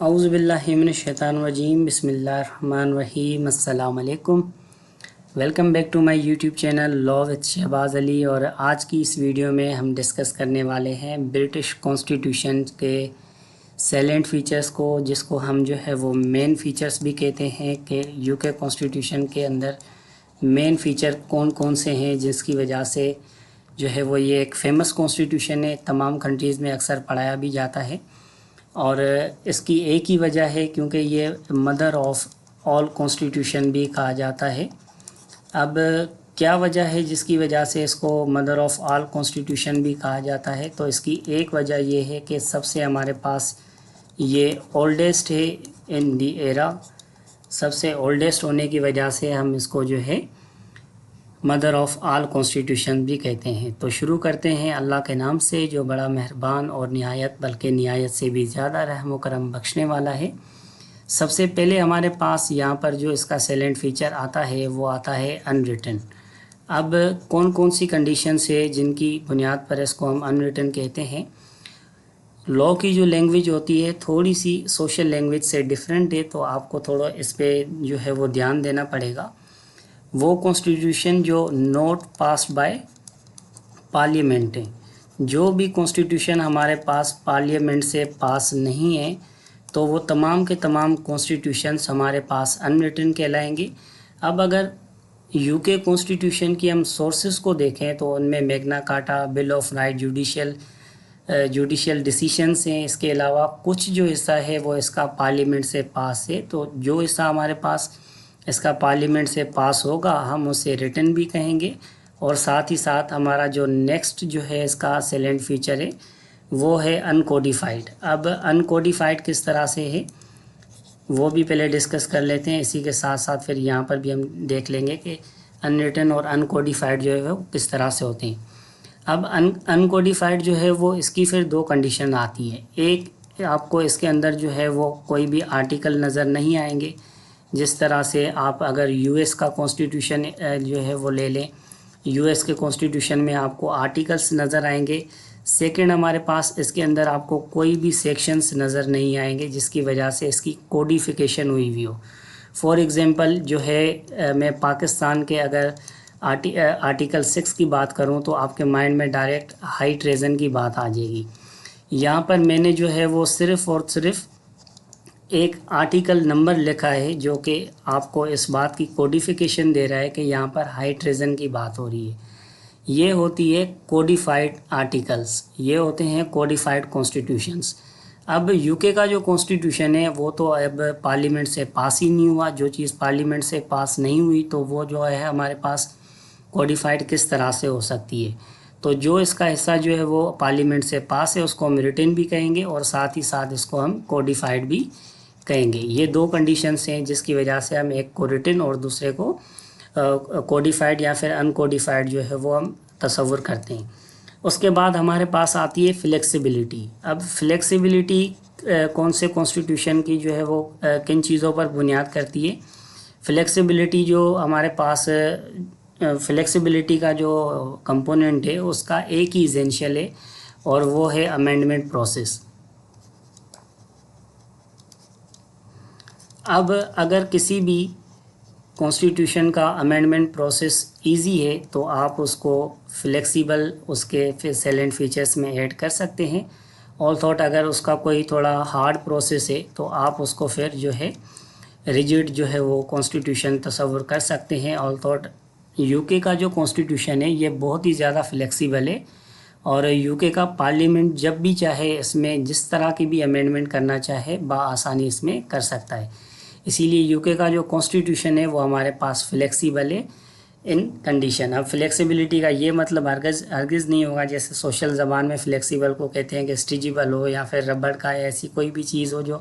اعوذ باللہ من الشیطان الرجیم، بسم اللہ الرحمن الرحیم۔ السلام علیکم، welcome back to my YouTube channel law with Shahbaz Ali. اور آج کی اس ویڈیو میں ہم ڈسکس کرنے والے ہیں برٹش کانسٹیٹیوشن کے سیلنٹ فیچرز کو، جس کو ہم جو ہے وہ مین فیچرز بھی کہتے ہیں کہ یو کے کانسٹیٹیوشن کے اندر مین فیچر کون کون سے ہیں، جس کی وجہ سے جو ہے وہ یہ ایک فیمس کانسٹیٹیوشن ہے، تمام کنٹریز میں اکثر پڑھایا بھی جاتا ہے۔ اور اس کی ایک ہی وجہ ہے کیونکہ یہ مدر آف آل کانسٹیٹیوشن بھی کہا جاتا ہے۔ اب کیا وجہ ہے جس کی وجہ سے اس کو مدر آف آل کانسٹیٹیوشن بھی کہا جاتا ہے؟ تو اس کی ایک وجہ یہ ہے کہ سب سے ہمارے پاس یہ اولڈیسٹ ہے ان دی ایرا، سب سے اولڈیسٹ ہونے کی وجہ سے ہم اس کو جو ہے مدر آف آل کانسٹیٹیوشن بھی کہتے ہیں۔ تو شروع کرتے ہیں اللہ کے نام سے جو بڑا مہربان اور نہایت بلکہ نہایت سے بھی زیادہ رحم و کرم بخشنے والا ہے۔ سب سے پہلے ہمارے پاس یہاں پر جو اس کا سیلنٹ فیچر آتا ہے وہ آتا ہے ان ریٹن۔ اب کون کون سی کنڈیشنز ہے جن کی بنیاد پر اس کو ہم ان ریٹن کہتے ہیں؟ لاء کی جو لینگویج ہوتی ہے تھوڑی سی سوشل لینگویج سے ڈیفرنٹ ہے، تو آپ کو تھوڑا اس پہ جو ہے وہ دھیان دینا پڑے گا۔ وہ کانسٹیٹیوشن جو نوٹ پاسڈ بائی پارلیمنٹ ہے، جو بھی کانسٹیٹیوشن ہمارے پاس پارلیمنٹ سے پاس نہیں ہے تو وہ تمام کے تمام کانسٹیٹیوشنز ہمارے پاس ان ریٹن کہلائیں گے۔ اب اگر یو کے کانسٹیٹیوشن کی ہم سورسز کو دیکھیں تو ان میں Magna Carta, bill of right, judicial decisions ہیں۔ اس کے علاوہ کچھ جو حصہ ہے وہ اس کا پارلیمنٹ سے پاس ہے، تو جو حصہ ہمارے پاس اس کا پارلیمنٹ سے پاس ہوگا ہم اسے ریٹن بھی کہیں گے۔ اور ساتھ ہی ساتھ ہمارا جو نیکسٹ جو ہے اس کا سیلنٹ فیچر ہے وہ ہے ان کوڈیفائڈ۔ اب ان کوڈیفائڈ کس طرح سے ہے وہ بھی پہلے ڈسکس کر لیتے ہیں، اسی کے ساتھ ساتھ پھر یہاں پر بھی ہم دیکھ لیں گے کہ ان ریٹن اور ان کوڈیفائڈ جو ہے وہ کس طرح سے ہوتے ہیں۔ اب ان کوڈیفائڈ جو ہے وہ اس کی پھر دو کنڈیشن آتی ہے۔ ایک، آپ کو اس کے اندر جو ہے وہ کوئی بھی آرٹیکل نظر نہیں آئیں گے، جس طرح سے آپ اگر یو ایس کا کانسٹیٹیوشن جو ہے وہ لے لیں، یو ایس کے کانسٹیٹیوشن میں آپ کو آرٹیکلس نظر آئیں گے۔ سیکنڈ، ہمارے پاس اس کے اندر آپ کو کوئی بھی سیکشنز نظر نہیں آئیں گے جس کی وجہ سے اس کی کوڈیفیکیشن ہوئی ہوئی ہو۔ فار ایگزامپل جو ہے میں پاکستان کے اگر آرٹیکل 6 کی بات کروں تو آپ کے مائنڈ میں ڈائریکٹ ہائی ٹریزن کی بات آ جائے گی۔ یہاں پر میں نے جو ہے وہ صرف اور صرف ایک آرٹیکل نمبر لکھا ہے جو کہ آپ کو اس بات کی کوڈیفیکیشن دے رہا ہے کہ یہاں پر ہائی ٹریزن کی بات ہو رہی ہے۔ یہ ہوتی ہے کوڈیفائڈ آرٹیکلز، یہ ہوتے ہیں کوڈیفائڈ کانسٹیٹیوشنز۔ اب یو کے کا جو کانسٹیٹیوشن ہے وہ تو اب پارلیمنٹ سے پاس ہی نہیں ہوا، جو چیز پارلیمنٹ سے پاس نہیں ہوئی تو وہ جو ہے ہمارے پاس کوڈیفائڈ کس طرح سے ہو سکتی ہے؟ تو جو اس کا حصہ جو ہے وہ پارلیمنٹ سے پاس ہے اس کو ہم ریٹن بھی کہیں گے اور ساتھ ہی ساتھ اس کو ہم کوڈیفائڈ بھی کہیں گے۔ یہ دو کنڈیشنز ہیں جس کی وجہ سے ہم ایک کو ریٹن اور دوسرے کو کوڈیفائڈ یا پھر ان کوڈیفائڈ جو ہے وہ ہم تصور کرتے ہیں۔ اس کے بعد ہمارے پاس آتی ہے فلیکسیبلٹی۔ اب فلیکسیبلٹی کون سے کانسٹیٹیوشن کی جو ہے وہ کن چیزوں پر بنیاد کرتی ہے؟ فلیکسیبلٹی جو ہمارے پاس فلیکسیبلٹی کا جو کمپوننٹ ہے اس کا ایک ہی ایسینشیل ہے اور وہ ہے امینڈمنٹ پروسیس۔ اب اگر کسی بھی کانسٹیٹیوشن کا امینڈمنٹ پروسیس ایزی ہے تو آپ اس کو فلیکسیبل اس کے سیلنٹ فیچرز میں ایڈ کر سکتے ہیں۔ آل تھاٹ اگر اس کا کوئی تھوڑا ہارڈ پروسیس ہے تو آپ اس کو پھر جو ہے ریجڈ جو ہے وہ کانسٹیٹیوشن تصور کر سکتے ہیں۔ آل تھاٹ یو کے کا جو کانسٹیٹیوشن ہے یہ بہت ہی زیادہ فلیکسیبل ہے اور یو کے کا پارلیمنٹ جب بھی چاہے اس میں جس طرح کی بھی امینڈمنٹ کرنا چاہے بآسانی اس میں کر سکتا ہے۔ اسی لیے یو کے کا جو کانسٹیٹیوشن ہے وہ ہمارے پاس فلیکسیبل ہے ان کنڈیشن۔ اب فلیکسیبلٹی کا یہ مطلب ہرگز نہیں ہوگا جیسے سوشل زبان میں فلیکسیبل کو کہتے ہیں کہ اسٹریچیبل ہو یا پھر ربڑ کا ایسی کوئی بھی چیز ہو جو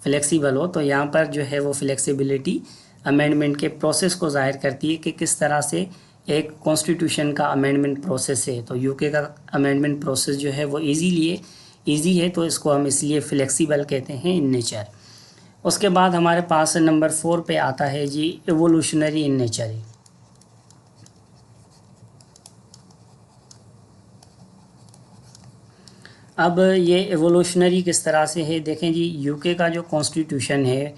فلیکسیبل ہو، تو یہاں پر جو ہے وہ فلیکسیبلٹی امینڈمنٹ کے پروسیس کو ظاہر کرتی ہے کہ کس طرح سے ایک کانسٹیٹیوشن کا امینڈمنٹ پروسیس ہے۔ تو یو کے کا امینڈمنٹ پروسیس جو ہے وہ ایزی ہے تو اس کو ہم اس لیے فلیکسیبل کہتے ہیں ان نیچر۔ اس کے بعد ہمارے پاس نمبر 4 پہ آتا ہے جی ایوولوشنری ان نیچر۔ اب یہ ایوولوشنری کس طرح سے ہے، دیکھیں جی یو کے کا جو کانسٹیٹیوشن ہے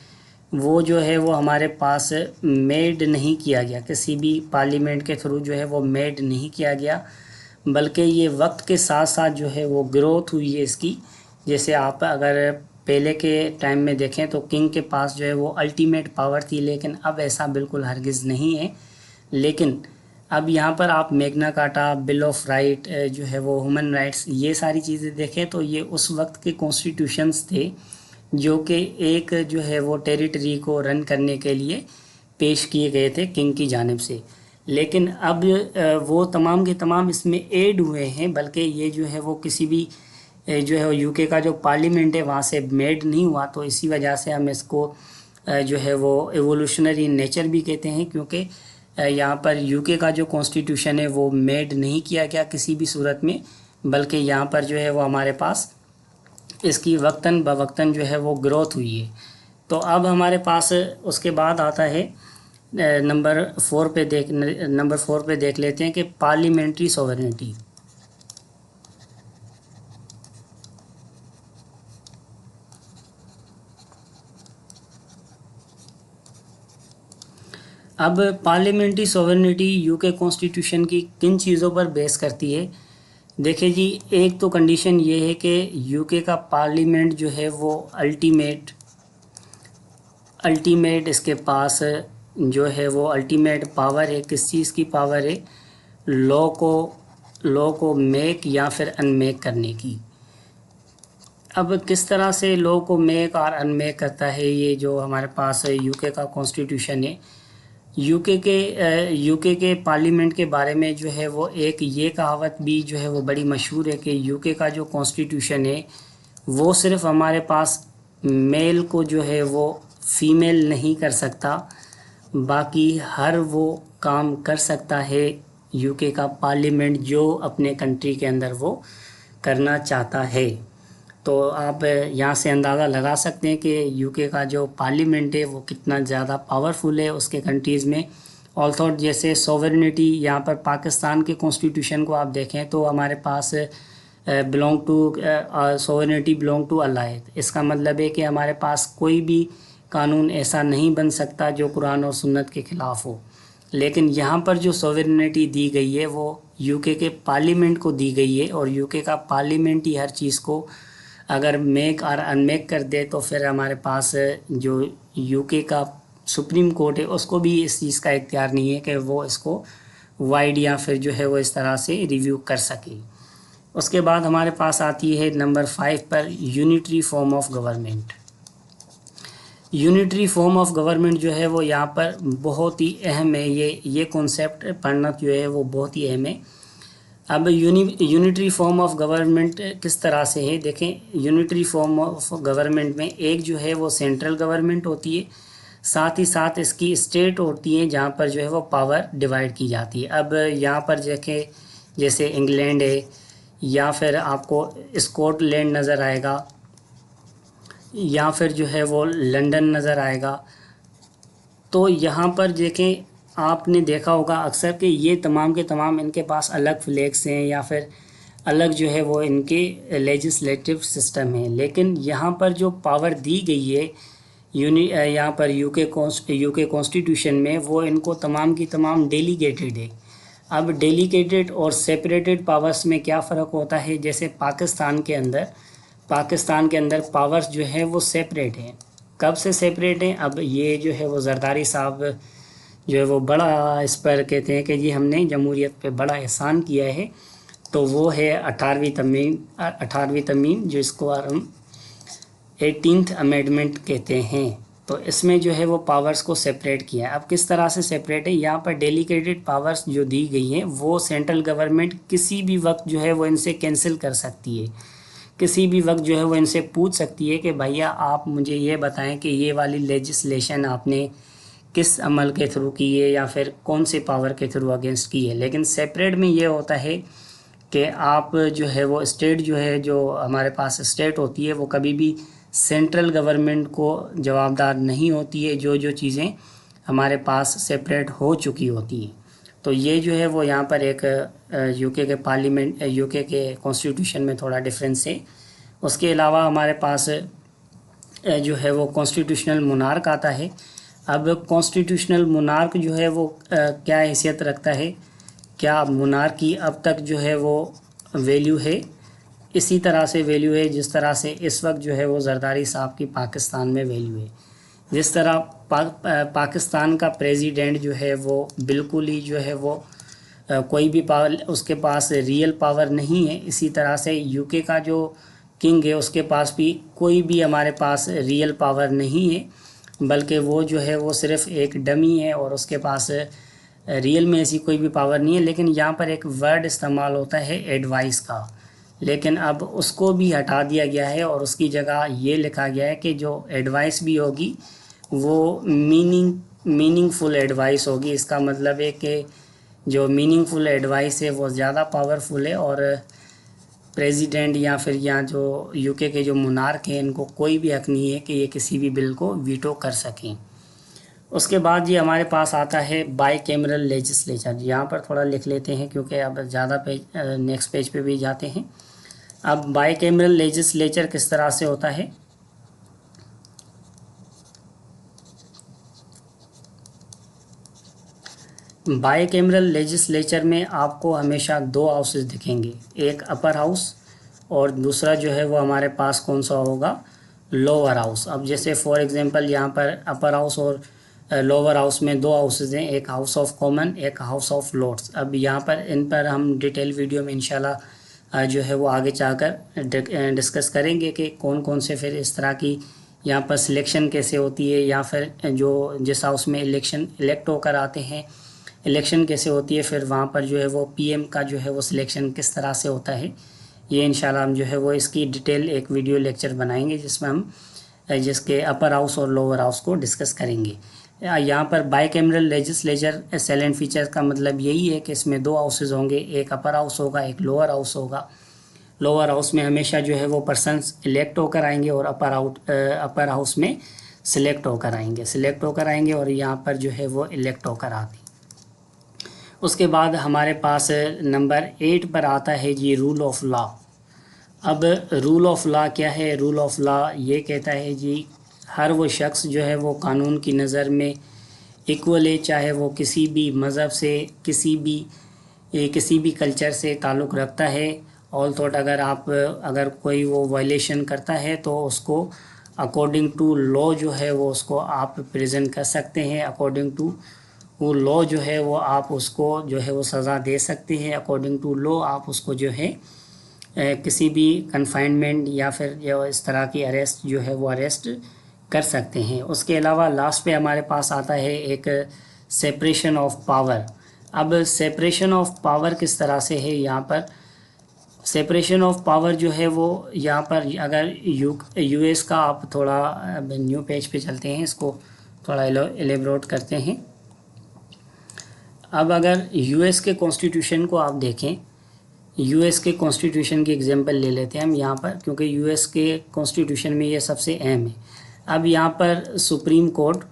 وہ جو ہے وہ ہمارے پاس میڈ نہیں کیا گیا، کسی بھی پارلیمنٹ کے تھرو جو ہے وہ میڈ نہیں کیا گیا، بلکہ یہ وقت کے ساتھ ساتھ جو ہے وہ گروتھ ہوئی ہے اس کی۔ جیسے آپ اگر پہلے کے ٹائم میں دیکھیں تو کنگ کے پاس جو ہے وہ الٹیمیٹ پاور تھی، لیکن اب ایسا بالکل ہرگز نہیں ہے۔ لیکن اب یہاں پر آپ میگنا کارٹا، بل آف رائٹ جو ہے وہ ہیومن رائٹس، یہ ساری چیزیں دیکھیں تو یہ اس وقت کے کانسٹیٹیوشنز تھے جو کہ ایک جو ہے وہ ٹیریٹری کو رن کرنے کے لیے پیش کیے گئے تھے کنگ کی جانب سے۔ لیکن اب وہ تمام کے تمام اس میں ایڈ ہوئے ہیں، بلکہ یہ جو ہے وہ کسی بھی جو ہے یو کے کا جو پارلیمنٹ ہے وہاں سے میڈ نہیں ہوا، تو اسی وجہ سے ہم اس کو جو ہے وہ ایوولوشنری نیچر بھی کہتے ہیں، کیونکہ یہاں پر یو کے کا جو کانسٹیٹیوشن ہے وہ میڈ نہیں کیا گیا کسی بھی صورت میں، بلکہ یہاں پر جو ہے وہ ہمارے پاس اس کی وقتاً بوقتاً جو ہے وہ گروتھ ہوئی ہے۔ تو اب ہمارے پاس اس کے بعد آتا ہے نمبر 4 پہ دیکھ لیتے ہیں کہ پارلیمنٹری سوورنٹی۔ اب پارلیمنٹری سوورنٹی یو کے کانسٹیٹیوشن کی کن چیزوں پر بیس کرتی ہے؟ دیکھیں جی، ایک تو کنڈیشن یہ ہے کہ یو کے کا پارلیمنٹ جو ہے وہ الٹیمیٹ اس کے پاس جو ہے وہ الٹیمیٹ پاور ہے، کس چیز کی پاور ہے؟ لا کو میک یا پھر ان میک کرنے کی۔ اب کس طرح سے لا کو میک اور ان میک کرتا ہے یہ جو ہمارے پاس یو کے کا کانسٹیٹیوشن ہے؟ یو کے کے پارلیمنٹ کے بارے میں جو ہے وہ ایک یہ کہاوت بھی جو ہے وہ بڑی مشہور ہے کہ یو کے کا جو کانسٹیٹیوشن ہے وہ صرف ہمارے پاس میل کو جو ہے وہ فیمیل نہیں کر سکتا، باقی ہر وہ کام کر سکتا ہے یو کے کا پارلیمنٹ جو اپنے کنٹری کے اندر وہ کرنا چاہتا ہے۔ تو آپ یہاں سے اندازہ لگا سکتے ہیں کہ یو کے کا جو پارلیمنٹ ہے وہ کتنا زیادہ پاورفل ہے اس کے کنٹریز میں۔ آلسو جیسے سوورنٹی، یہاں پر پاکستان کے کانسٹیٹیوشن کو آپ دیکھیں تو ہمارے پاس سوورنٹی بلونگ ٹو اللہ، اس کا مطلب ہے کہ ہمارے پاس کوئی بھی قانون ایسا نہیں بن سکتا جو قرآن اور سنت کے خلاف ہو۔ لیکن یہاں پر جو سوورنٹی دی گئی ہے وہ یو کے پارلیمنٹ کو دی گئی ہے، اور یو کے کا پارلیمنٹ ہی ہر چیز کو اگر میک اور ان میک کر دے تو پھر ہمارے پاس جو یو کے کا سپریم کورٹ ہے اس کو بھی اس چیز کا اختیار نہیں ہے کہ وہ اس کو وائڈ یا پھر جو ہے وہ اس طرح سے ریویو کر سکے۔ اس کے بعد ہمارے پاس آتی ہے number 5 per unitary form of government. Unitary form of government جو ہے وہ یہاں پر بہت ہی اہم ہے، یہ کنسیپٹ پڑھنا جو ہے وہ بہت ہی اہم ہے۔ اب یونیٹری فارم آف گورنمنٹ کس طرح سے ہے؟ دیکھیں، یونیٹری فارم آف گورنمنٹ میں ایک جو ہے وہ سینٹرل گورنمنٹ ہوتی ہے، ساتھ ہی ساتھ اس کی اسٹیٹ ہوتی ہیں جہاں پر جو ہے وہ پاور ڈیوائیڈ کی جاتی ہے۔ اب یہاں پر دیکھیں جیسے انگلینڈ ہے، یا پھر آپ کو اسکاٹ لینڈ نظر آئے گا، یا پھر جو ہے وہ لنڈن نظر آئے گا۔ تو یہاں پر دیکھیں، آپ نے دیکھا ہوگا اکثر کہ یہ تمام کے تمام ان کے پاس الگ فلیگس ہیں یا پھر الگ جو ہے وہ ان کے لیجسلیٹو سسٹم ہیں، لیکن یہاں پر جو پاور دی گئی ہے یہاں پر یو کے کانسٹیٹیوشن میں، وہ ان کو تمام کی تمام ڈیلیگیٹڈ ہے۔ اب ڈیلیگیٹڈ اور سیپریٹڈ پاورز میں کیا فرق ہوتا ہے؟ جیسے پاکستان کے اندر پاورز جو ہے وہ سیپریٹ ہیں۔ کب سے سیپریٹ ہیں؟ اب یہ جو ہے وہ زرداری صاحب جو ہے وہ بڑا اس پر کہتے ہیں کہ جی ہم نے جمہوریت پہ بڑا احسان کیا ہے، تو وہ ہے 18ویں ترمیم جو اس کو ہم 18th امینڈمنٹ کہتے ہیں۔ تو اس میں جو ہے وہ پاورز کو سیپریٹ کیا ہے۔ اب کس طرح سے سیپریٹ ہے؟ یہاں پر ڈیلیگیٹڈ پاورز جو دی گئی ہیں وہ سینٹرل گورنمنٹ کسی بھی وقت جو ہے وہ ان سے کینسل کر سکتی ہے، کسی بھی وقت جو ہے وہ ان سے پوچھ سکتی ہے کہ بھیا آپ مجھے یہ بتائیں کہ یہ والی لیجسلیشن آپ نے کس عمل کے تھرو کی ہے یا پھر کون سے پاور کے تھرو اگینسٹ کی ہے۔ لیکن سیپریٹ میں یہ ہوتا ہے کہ آپ جو ہے وہ اسٹیٹ جو ہے، جو ہمارے پاس اسٹیٹ ہوتی ہے، وہ کبھی بھی سینٹرل گورنمنٹ کو جواب دار نہیں ہوتی ہے جو چیزیں ہمارے پاس سیپریٹ ہو چکی ہوتی ہیں۔ تو یہ جو ہے وہ یہاں پر ایک یو کے پارلیمنٹ یو کے کانسٹیٹیوشن میں تھوڑا ڈفرینس ہے۔ اس کے علاوہ ہمارے پاس جو ہے وہ کانسٹیٹیوشنل مونارک آتا ہے۔ اب کانسٹیٹیوشنل مونارک جو ہے وہ کیا حیثیت رکھتا ہے، کیا مونارکی اب تک جو ہے وہ ویلیو ہے، اسی طرح سے ویلیو ہے جس طرح سے اس وقت جو ہے وہ زرداری صاحب کی پاکستان میں ویلیو ہے۔ جس طرح پاکستان کا پریزیڈنٹ جو ہے وہ بالکل ہی جو ہے وہ کوئی بھی پاور اس کے پاس ریئل پاور نہیں ہے، اسی طرح سے یو کے کا جو کنگ ہے اس کے پاس بھی کوئی بھی ہمارے پاس ریئل پاور نہیں ہے، بلکہ وہ جو ہے وہ صرف ایک ڈمی ہے اور اس کے پاس ریئل میں ایسی کوئی بھی پاور نہیں ہے۔ لیکن یہاں پر ایک ورڈ استعمال ہوتا ہے ایڈوائس کا، لیکن اب اس کو بھی ہٹا دیا گیا ہے اور اس کی جگہ یہ لکھا گیا ہے کہ جو ایڈوائس بھی ہوگی وہ میننگ فل ایڈوائس ہوگی۔ اس کا مطلب ہے کہ جو میننگ فل ایڈوائس ہے وہ زیادہ پاورفل ہے، اور پریزیڈنٹ یا پھر یہاں جو یو کے جو مونارک ہیں ان کو کوئی بھی حق نہیں ہے کہ یہ کسی بھی بل کو ویٹو کر سکیں۔ اس کے بعد یہ ہمارے پاس آتا ہے بائی کیمرل لیجسلیچر۔ یہاں پر تھوڑا لکھ لیتے ہیں کیونکہ اب زیادہ نیکسٹ پیج پہ بھی جاتے ہیں۔ اب بائی کیمرل لیجسلیچر کس طرح سے ہوتا ہے؟ بائی کیمرل لیجسلیچر میں آپ کو ہمیشہ دو ہاؤسز دکھیں گے، ایک اپر ہاؤس اور دوسرا جو ہے وہ ہمارے پاس کون سا ہوگا، لوور ہاؤس۔ اب جیسے فار ایگزامپل یہاں پر اپر ہاؤس اور لوور ہاؤس میں دو ہاؤسز ہیں، ایک ہاؤس آف کامن، ایک ہاؤس آف لارڈس۔ اب یہاں پر ان پر ہم ڈیٹیل ویڈیو میں انشاءاللہ جو ہے وہ آگے جا کر ڈسکس کریں گے کہ کون کون سے پھر اس طرح کی یہاں پر سلیکشن کیسے ہوتی ہے، یا پھر جو جس ہاؤس میں الیکٹ ہو کر آتے ہیں الیکشن کیسے ہوتی ہے، پھر وہاں پر جو ہے وہ پی ایم کا جو ہے وہ سلیکشن کس طرح سے ہوتا ہے۔ یہ انشاءاللہ ہم جو ہے وہ اس کی ڈیٹیل ایک ویڈیو لیکچر بنائیں گے جس میں ہم جس کے اپر ہاؤس اور لوور ہاؤس کو ڈسکس کریں گے۔ یہاں پر bicameral legislature salient feature کا مطلب یہی ہے کہ اس میں دو ہاؤسز ہوں گے، ایک اپر ہاؤس ہوگا، ایک لوور ہاؤس ہوگا۔ لوور ہاؤس میں ہمیشہ جو ہے وہ پرسنس الیکٹ ہو کر آئیں گے اور اپر ہاؤس میں سلیکٹ ہو کر آئیں گے اور یہاں پر جو ہے وہ الیکٹ ہو کر آتے ہیں۔ اس کے بعد ہمارے پاس نمبر 8 پر آتا ہے جی رول آف لا۔ اب رول آف لا کیا ہے؟ رول آف لا یہ کہتا ہے جی ہر وہ شخص جو ہے وہ قانون کی نظر میں ایکول ہے، چاہے وہ کسی بھی مذہب سے کسی بھی کلچر سے تعلق رکھتا ہے۔ آل تھوٹ اگر کوئی وہ وائلیشن کرتا ہے تو اس کو اکارڈنگ ٹو لا جو ہے وہ اس کو آپ پریزنٹ کر سکتے ہیں، اکارڈنگ ٹو وہ لا جو ہے وہ آپ اس کو جو ہے وہ سزا دے سکتے ہیں، اکارڈنگ ٹو لا آپ اس کو جو ہے کسی بھی کنفائنمنٹ یا پھر اس طرح کی اریسٹ جو ہے وہ اریسٹ کر سکتے ہیں۔ اس کے علاوہ لاسٹ پہ ہمارے پاس آتا ہے ایک سیپریشن آف پاور۔ اب سیپریشن آف پاور کس طرح سے ہے؟ یہاں پر سیپریشن آف پاور جو ہے وہ یہاں پر اگر یو ایس کا آپ تھوڑا نیو پیج پہ چلتے ہیں، اس کو تھوڑا ایلیبریٹ کرتے ہیں۔ اب اگر یو ایس کے کانسٹیٹیوشن کو آپ دیکھیں، یو ایس کے کانسٹیٹیوشن کی ایگزامپل لے لیتے ہیں ہم یہاں پر، کیونکہ یو ایس کے کانسٹیٹیوشن میں یہ سب سے اہم ہے۔ اب یہاں پر سپریم کورٹ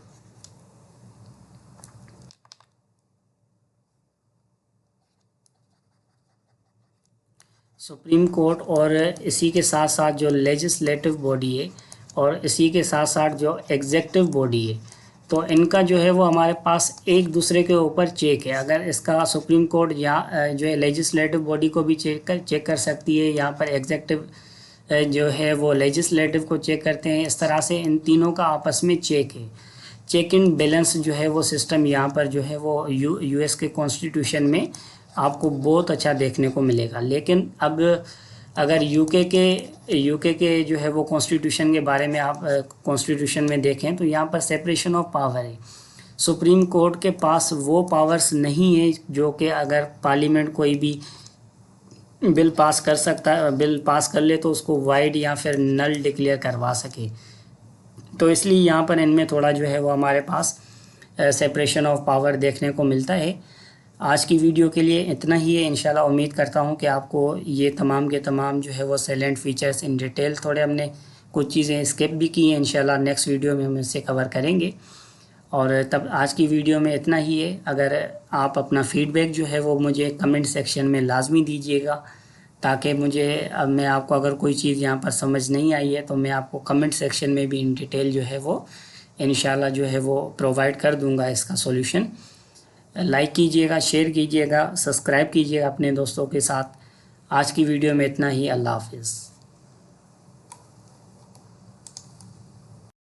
اور اسی کے ساتھ ساتھ جو لیجسلیٹو باڈی ہے اور اسی کے ساتھ ساتھ جو ایگزیکٹو باڈی ہے، تو ان کا جو ہے وہ ہمارے پاس ایک دوسرے کے اوپر چیک ہے۔ اگر اس کا سپریم کورٹ یا جو ہے لیجسلیٹو باڈی کو بھی چیک کر سکتی ہے، یہاں پر ایگزیکٹو جو ہے وہ لیجسلیٹو کو چیک کرتے ہیں، اس طرح سے ان تینوں کا آپس میں چیک ہے۔ چیک اینڈ بیلنس جو ہے وہ سسٹم یہاں پر جو ہے وہ یو ایس کے کانسٹیٹیوشن میں آپ کو بہت اچھا دیکھنے کو ملے گا۔ لیکن اب اگر یو کے جو ہے وہ کانسٹیٹیوشن کے بارے میں آپ کانسٹیٹیوشن میں دیکھیں تو یہاں پر سیپریشن آف پاور ہے۔ سپریم کورٹ کے پاس وہ پاورز نہیں ہیں جو کہ اگر پارلیمنٹ کوئی بھی بل پاس کر لے تو اس کو وائڈ یا پھر نل ڈکلیئر کروا سکے۔ تو اس لیے یہاں پر ان میں تھوڑا جو ہے وہ ہمارے پاس سیپریشن آف پاور دیکھنے کو ملتا ہے۔ آج کی ویڈیو کے لیے اتنا ہی ہے۔ انشاءاللہ امید کرتا ہوں کہ آپ کو یہ تمام کے تمام جو ہے وہ سائلنٹ فیچرز ان ڈیٹیل، تھوڑے ہم نے کچھ چیزیں اسکپ بھی کی ہیں، انشاءاللہ نیکسٹ ویڈیو میں ہم اسے کور کریں گے۔ اور تب آج کی ویڈیو میں اتنا ہی ہے. اگر آپ اپنا فیڈ بیک جو ہے وہ مجھے کمنٹ سیکشن میں لازمی دیجیے گا، تاکہ میں آپ کو اگر کوئی چیز یہاں پر سمجھ نہیں آئی ہے تو میں آپ کو کمنٹ سیکشن میں بھی ان ڈیٹیل جو ہے وہ انشاءاللہ جو ہے وہ پرووائڈ کر دوں گا اس کا سولوشن. لائک کیجیے گا، شیئر کیجیے گا، سبسکرائب کیجیے گا اپنے دوستوں کے ساتھ. آج کی ویڈیو میں اتنا ہی. اللہ حافظ.